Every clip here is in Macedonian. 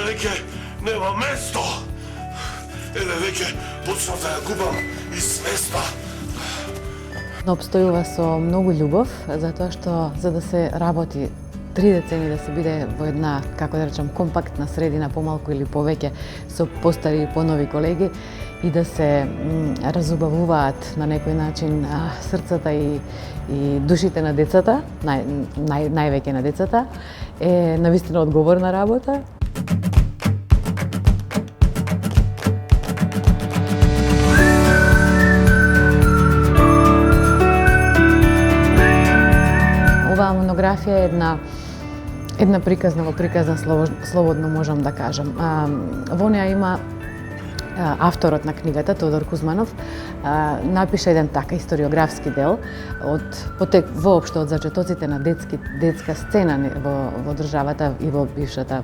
веќе нема место. Еве веќе почнав да ја губам и свеста. Обстојува со многу љубов, затоа што за да се работи 3 децени, да се биде во една, како да речам, компактна средина, помалку или повеќе, со постари и понови колеги, и да се разубавуваат на некој начин срцата и душите на децата, највеќе на децата, е навистина одговорна работа. Оваа монографија е една приказна, слободно можам да кажам. Во неа има авторот на книгата, Тодор Кузманов, напиша еден така историографски дел воопшто од зачетоците на детска сцена во државата и во бившата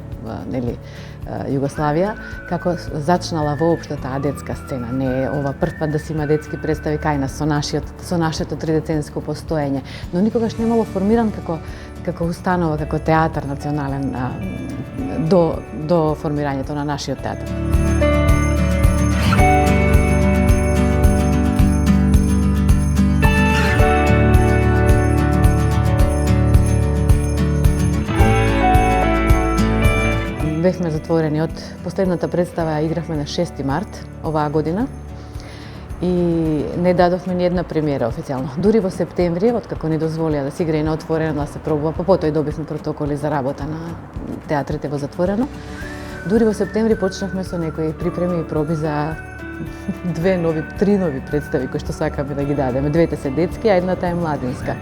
Југославија, како зачнала воопшто таа детска сцена. Не е ова прв пат да си има детски представи кај нас со нашето 3-деценско постоење, но никогаш не имало формиран како установа, како театар национален до формирањето на нашиот театар. Бевме затворени од последната представа, игравме на 6 март оваа година и не дадовме ни една премиера официјално. Дури во септември, откако ни дозволија да се игра и на отворено, да се пробува, потоа добивме протоколи за работа на театрите во затворено. Дури во септември почнавме со некои припреми и проби за 3 нови представи кои што сакаме да ги дадеме. Двете се детски, а едната е младинска.